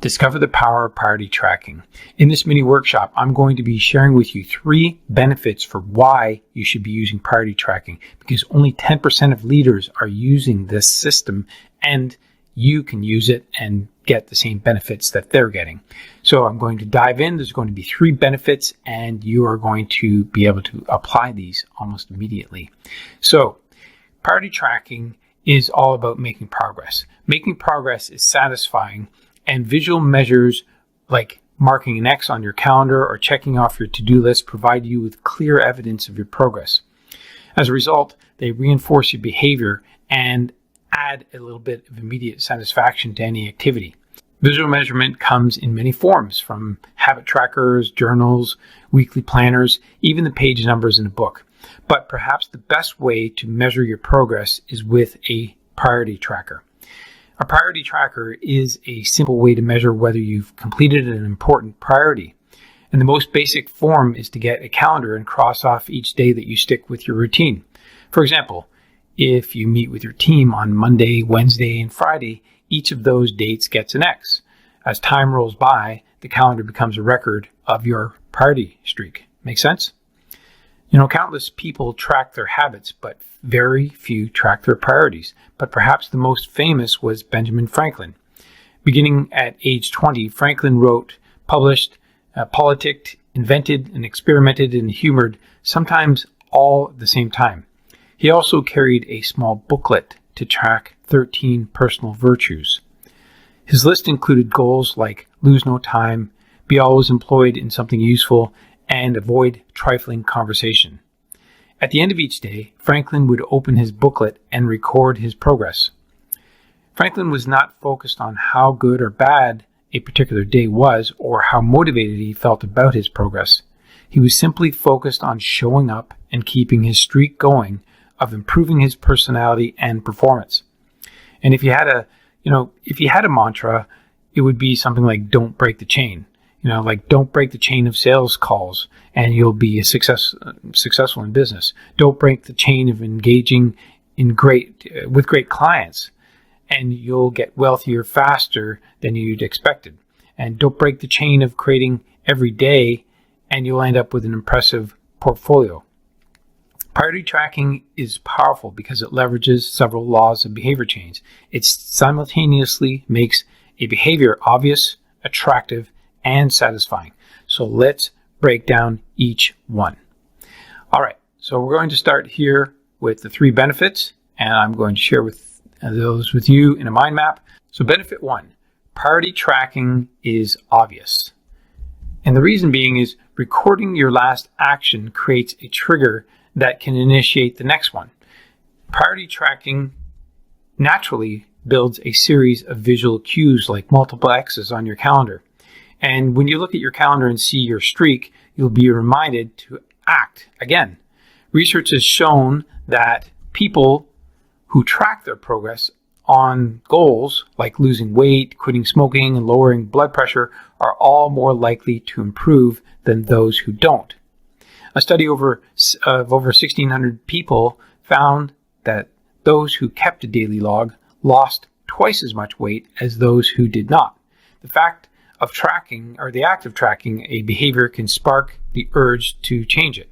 Discover the power of priority tracking. In this mini workshop, I'm going to be sharing with you 3 benefits for why you should be using priority tracking, because only 10% of leaders are using this system, and you can use it and get the same benefits that they're getting. So I'm going to dive in. There's going to be 3 benefits, and you are going to be able to apply these almost immediately. So priority tracking is all about making progress. Making progress is satisfying, and visual measures like marking an X on your calendar or checking off your to-do list provide you with clear evidence of your progress. As a result, they reinforce your behavior and add a little bit of immediate satisfaction to any activity. Visual measurement comes in many forms, from habit trackers, journals, weekly planners, even the page numbers in a book. But perhaps the best way to measure your progress is with a priority tracker. A priority tracker is a simple way to measure whether you've completed an important priority. And the most basic form is to get a calendar and cross off each day that you stick with your routine. For example, if you meet with your team on Monday, Wednesday, and Friday, each of those dates gets an X. As time rolls by, the calendar becomes a record of your priority streak. Make sense? Countless people track their habits, but very few track their priorities. But perhaps the most famous was Benjamin Franklin. Beginning at age 20, Franklin wrote, published, politicked, invented, and experimented and humored, sometimes all at the same time. He also carried a small booklet to track 13 personal virtues. His list included goals like lose no time, be always employed in something useful, and avoid trifling conversation. At the end of each day, Franklin would open his booklet and record his progress. Franklin was not focused on how good or bad a particular day was or how motivated he felt about his progress. He was simply focused on showing up and keeping his streak going of improving his personality and performance. And if you had a mantra, it would be something like don't break the chain. Like don't break the chain of sales calls and you'll be successful in business. Don't break the chain of engaging with great clients and you'll get wealthier faster than you'd expected. And don't break the chain of creating every day and you'll end up with an impressive portfolio. Priority tracking is powerful because it leverages several laws of behavior change. It simultaneously makes a behavior obvious, attractive, and satisfying. So let's break down each one. All right, so we're going to start here with the 3 benefits, and I'm going to share those with you in a mind map. So benefit 1, priority tracking is obvious. And the reason being is recording your last action creates a trigger that can initiate the next one. Priority tracking naturally builds a series of visual cues like multiple X's on your calendar. And when you look at your calendar and see your streak, you'll be reminded to act again. Research has shown that people who track their progress on goals like losing weight, quitting smoking, and lowering blood pressure are all more likely to improve than those who don't. A study of over 1,600 people found that those who kept a daily log lost twice as much weight as those who did not. The fact of tracking, or the act of tracking a behavior, can spark the urge to change it.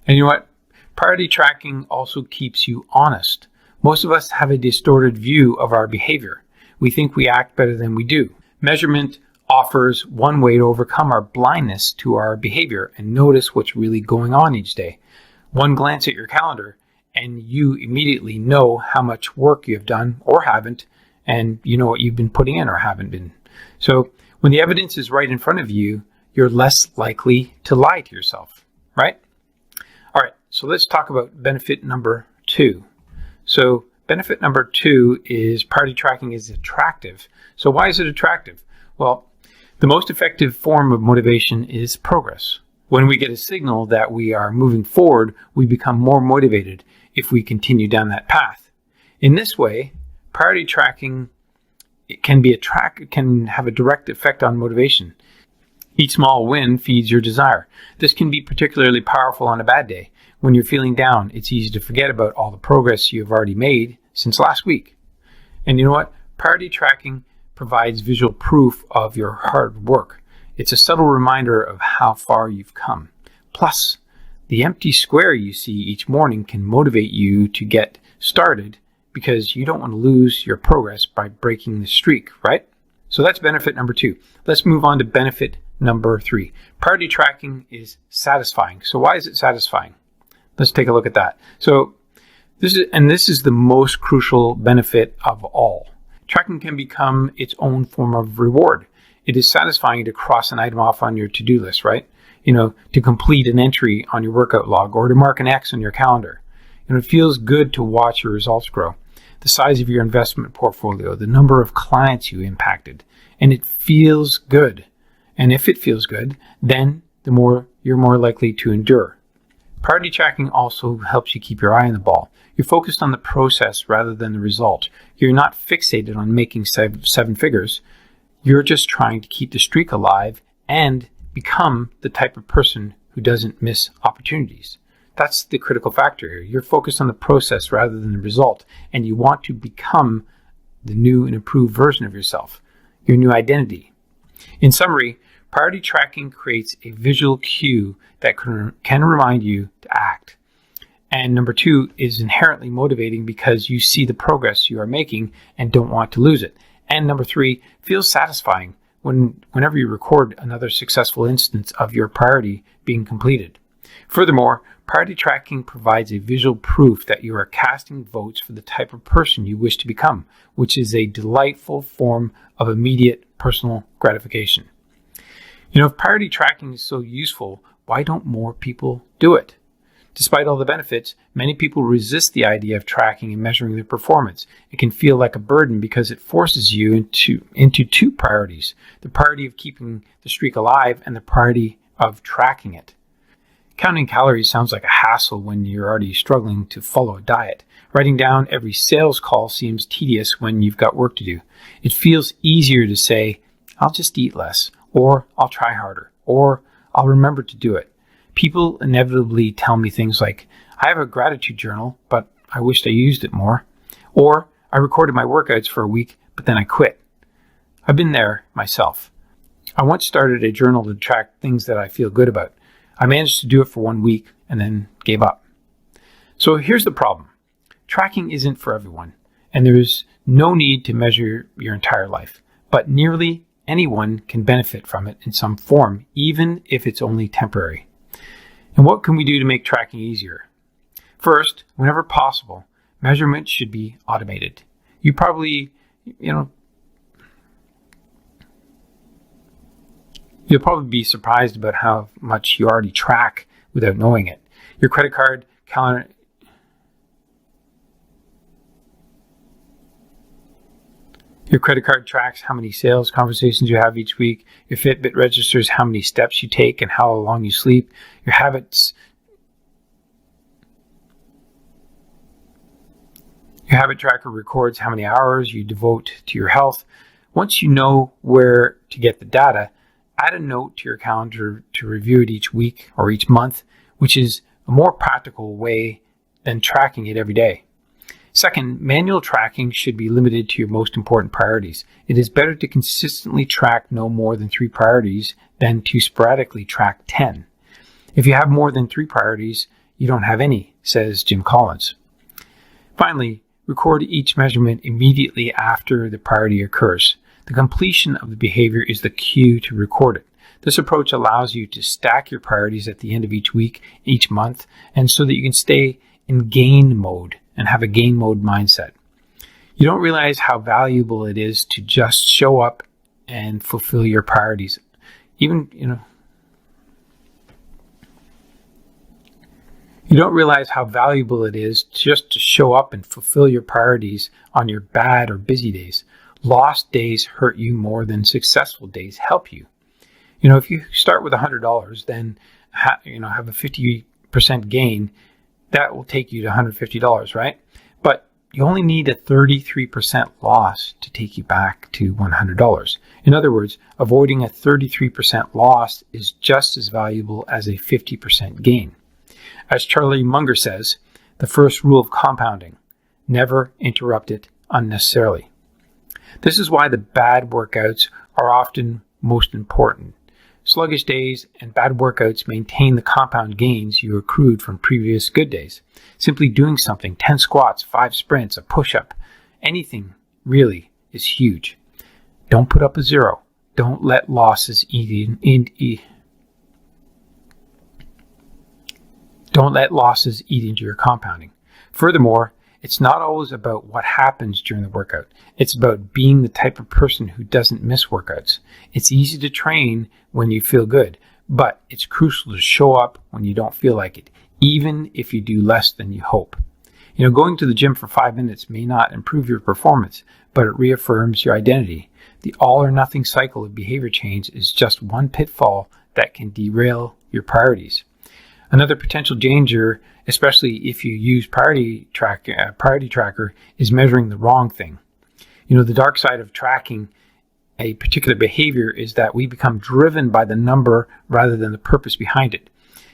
And you know what? Priority tracking also keeps you honest. Most of us have a distorted view of our behavior. We think we act better than we do. Measurement offers one way to overcome our blindness to our behavior and notice what's really going on each day. One glance at your calendar and you immediately know how much work you have done or haven't, and you know what you've been putting in or haven't been. So when the evidence is right in front of you, you're less likely to lie to yourself, right? All right, so let's talk about benefit number 2. So benefit number 2 is priority tracking is attractive. So why is it attractive? Well, the most effective form of motivation is progress. When we get a signal that we are moving forward, we become more motivated if we continue down that path. In this way, priority tracking can have a direct effect on motivation. Each small win feeds your desire. This can be particularly powerful on a bad day. When you're feeling down, it's easy to forget about all the progress you've already made since last week. And you know what? Priority tracking provides visual proof of your hard work. It's a subtle reminder of how far you've come. Plus, the empty square you see each morning can motivate you to get started because you don't want to lose your progress by breaking the streak, right? So that's benefit number 2. Let's move on to benefit number 3. Priority tracking is satisfying. So why is it satisfying? Let's take a look at that. So this is the most crucial benefit of all. Tracking can become its own form of reward. It is satisfying to cross an item off on your to-do list, right? To complete an entry on your workout log or to mark an X on your calendar. It feels good to watch your results grow. The size of your investment portfolio, the number of clients you impacted, and it feels good. And if it feels good, then you're more likely to endure. Priority tracking also helps you keep your eye on the ball. You're focused on the process rather than the result. You're not fixated on making seven figures. You're just trying to keep the streak alive and become the type of person who doesn't miss opportunities. That's the critical factor here. You're focused on the process rather than the result, and you want to become the new and improved version of yourself, your new identity. In summary, priority tracking creates a visual cue that can remind you to act. And number 2 is inherently motivating because you see the progress you are making and don't want to lose it. And number 3 feels satisfying whenever you record another successful instance of your priority being completed. Furthermore, priority tracking provides a visual proof that you are casting votes for the type of person you wish to become, which is a delightful form of immediate personal gratification. If priority tracking is so useful, why don't more people do it? Despite all the benefits, many people resist the idea of tracking and measuring their performance. It can feel like a burden because it forces you into 2 priorities, the priority of keeping the streak alive and the priority of tracking it. Counting calories sounds like a hassle when you're already struggling to follow a diet. Writing down every sales call seems tedious when you've got work to do. It feels easier to say, I'll just eat less, or I'll try harder, or I'll remember to do it. People inevitably tell me things like, I have a gratitude journal, but I wished I used it more. Or, I recorded my workouts for a week, but then I quit. I've been there myself. I once started a journal to track things that I feel good about. I managed to do it for 1 week and then gave up. So here's the problem. Tracking isn't for everyone, and there's no need to measure your entire life. But nearly anyone can benefit from it in some form, even if it's only temporary. And what can we do to make tracking easier? First, whenever possible, measurement should be automated. You'll probably be surprised about how much you already track without knowing it. Your credit card, calendar, Your credit card tracks how many sales conversations you have each week. Your Fitbit registers how many steps you take and how long you sleep. Your habit tracker records how many hours you devote to your health. Once you know where to get the data, add a note to your calendar to review it each week or each month, which is a more practical way than tracking it every day. Second, manual tracking should be limited to your most important priorities. It is better to consistently track no more than 3 priorities than to sporadically track 10. If you have more than 3 priorities, you don't have any, says Jim Collins. Finally, record each measurement immediately after the priority occurs. The completion of the behavior is the cue to record it. This approach allows you to stack your priorities at the end of each week, each month, and so that you can stay in gain mode and have a gain mode mindset. You don't realize how valuable it is to just show up and fulfill your priorities. You don't realize how valuable it is just to show up and fulfill your priorities on your bad or busy days. Lost days hurt you more than successful days help you. If you start with $100, then have a 50% gain, that will take you to $150, right? But you only need a 33% loss to take you back to $100. In other words, avoiding a 33% loss is just as valuable as a 50% gain. As Charlie Munger says, the first rule of compounding, never interrupt it unnecessarily. This is why the bad workouts are often most important. Sluggish days and bad workouts maintain the compound gains you accrued from previous good days. Simply doing something, 10 squats, 5 sprints, a push-up, anything really is huge. Don't put up a zero. Don't let losses eat into your compounding. Furthermore, it's not always about what happens during the workout. It's about being the type of person who doesn't miss workouts. It's easy to train when you feel good, but it's crucial to show up when you don't feel like it, even if you do less than you hope. Going to the gym for 5 minutes may not improve your performance, but it reaffirms your identity. The all or nothing cycle of behavior change is just one pitfall that can derail your priorities. Another potential danger, especially if you use priority tracker, is measuring the wrong thing. The dark side of tracking a particular behavior is that we become driven by the number rather than the purpose behind it.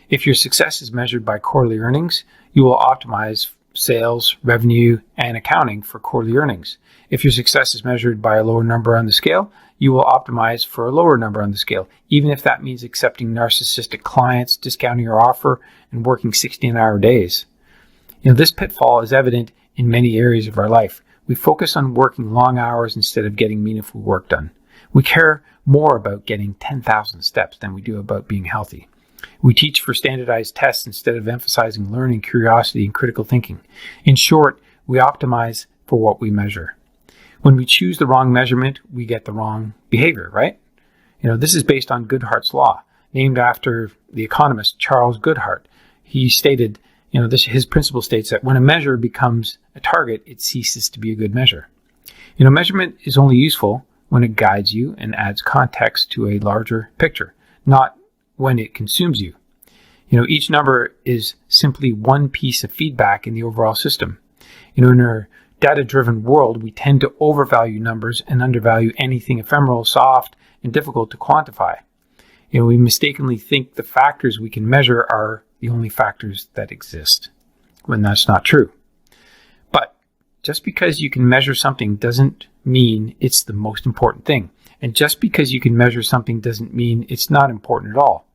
If your success is measured by quarterly earnings, you will optimize sales, revenue, and accounting for quarterly earnings. If your success is measured by a lower number on the scale, you will optimize for a lower number on the scale, even if that means accepting narcissistic clients, discounting your offer, and working 16-hour days. This pitfall is evident in many areas of our life. We focus on working long hours instead of getting meaningful work done. We care more about getting 10,000 steps than we do about being healthy. We teach for standardized tests instead of emphasizing learning, curiosity, and critical thinking. In short, we optimize for what we measure. When we choose the wrong measurement, we get the wrong behavior, right? This is based on Goodhart's law, named after the economist Charles Goodhart. He stated, his principle states that when a measure becomes a target, it ceases to be a good measure. Measurement is only useful when it guides you and adds context to a larger picture, not when it consumes you. Each number is simply one piece of feedback in the overall system. In our data-driven world, we tend to overvalue numbers and undervalue anything ephemeral, soft, and difficult to quantify. We mistakenly think the factors we can measure are the only factors that exist, when that's not true. But just because you can measure something doesn't mean it's the most important thing. And just because you can measure something doesn't mean it's not important at all.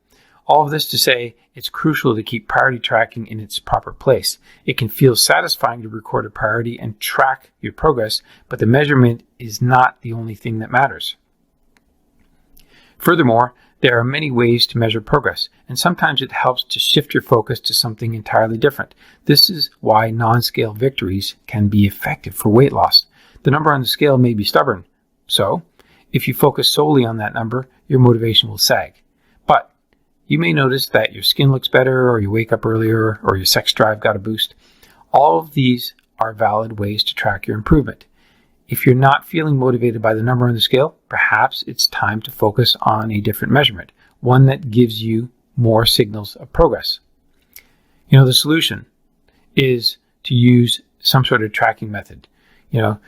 All of this to say, it's crucial to keep priority tracking in its proper place. It can feel satisfying to record a priority and track your progress, but the measurement is not the only thing that matters. Furthermore, there are many ways to measure progress, and sometimes it helps to shift your focus to something entirely different. This is why non-scale victories can be effective for weight loss. The number on the scale may be stubborn, so if you focus solely on that number, your motivation will sag. But you may notice that your skin looks better, or you wake up earlier, or your sex drive got a boost. All of these are valid ways to track your improvement. If you're not feeling motivated by the number on the scale, perhaps it's time to focus on a different measurement, one that gives you more signals of progress. The solution is to use some sort of tracking method. And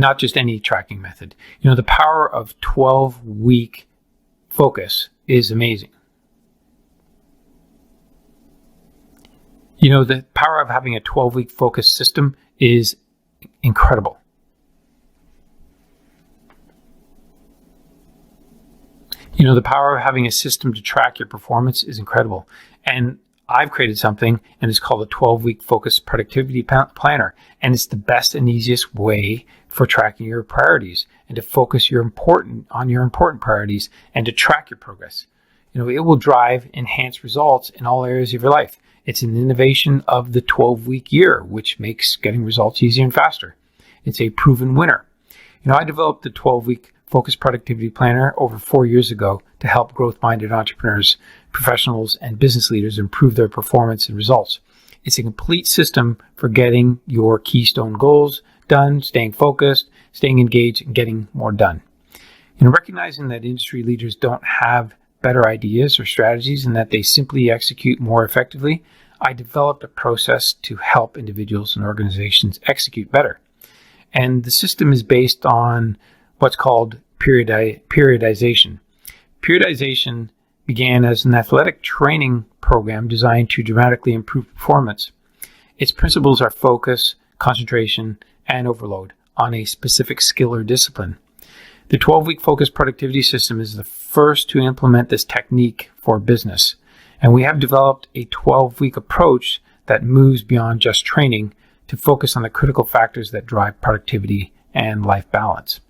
not just any tracking method. The power of 12-week focus is amazing. The power of having a 12-week focus system is incredible. The power of having a system to track your performance is incredible. And I've created something, and it's called a 12-week focus productivity planner. And it's the best and easiest way for tracking your priorities and to focus on your important priorities and to track your progress. It will drive enhanced results in all areas of your life. It's an innovation of the 12-week year, which makes getting results easier and faster. It's a proven winner. I developed the 12-week Focus Productivity Planner over 4 years ago to help growth-minded entrepreneurs, professionals, and business leaders improve their performance and results. It's a complete system for getting your keystone goals done, staying focused, staying engaged, and getting more done. Recognizing that industry leaders don't have better ideas or strategies and that they simply execute more effectively, I developed a process to help individuals and organizations execute better. And the system is based on what's called periodization. Periodization began as an athletic training program designed to dramatically improve performance. Its principles are focus, concentration, and overload on a specific skill or discipline. The 12-week focus productivity system is the first to implement this technique for business. And we have developed a 12-week approach that moves beyond just training to focus on the critical factors that drive productivity and life balance.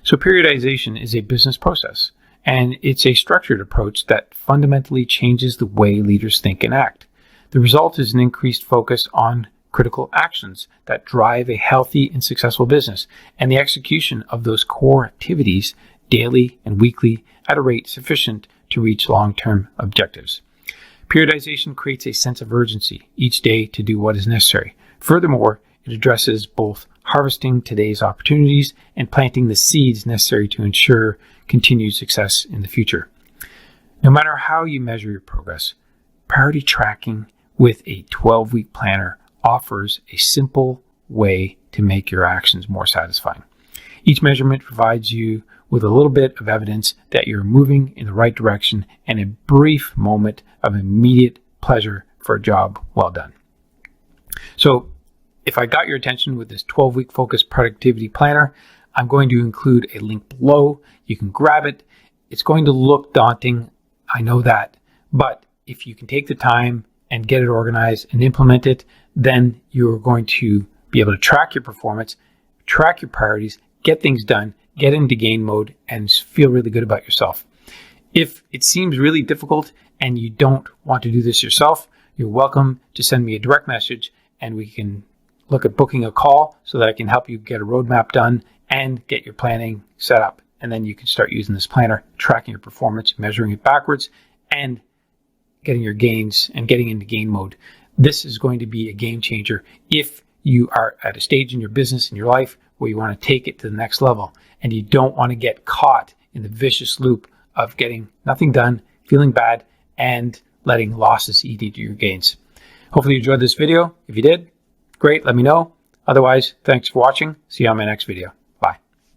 So periodization is a business process, and it's a structured approach that fundamentally changes the way leaders think and act. The result is an increased focus on critical actions that drive a healthy and successful business, and the execution of those core activities daily and weekly at a rate sufficient to reach long-term objectives. Periodization creates a sense of urgency each day to do what is necessary. Furthermore, it addresses both harvesting today's opportunities and planting the seeds necessary to ensure continued success in the future. No matter how you measure your progress, priority tracking with a 12-week planner offers a simple way to make your actions more satisfying. Each measurement provides you with a little bit of evidence that you're moving in the right direction and a brief moment of immediate pleasure for a job well done. So if I got your attention with this 12-week focus productivity planner, I'm going to include a link below. You can grab it. It's going to look daunting, I know that, but if you can take the time and get it organized and implement it, then you're going to be able to track your performance, track your priorities, get things done, get into gain mode, and feel really good about yourself. If it seems really difficult and you don't want to do this yourself, you're welcome to send me a direct message and we can look at booking a call so that I can help you get a roadmap done and get your planning set up. And then you can start using this planner, tracking your performance, measuring it backwards, and getting your gains and getting into gain mode. This is going to be a game changer if you are at a stage in your business, in your life, where you want to take it to the next level and you don't want to get caught in the vicious loop of getting nothing done, feeling bad, and letting losses eat into your gains. Hopefully you enjoyed this video. If you did, great, let me know. Otherwise, thanks for watching. See you on my next video.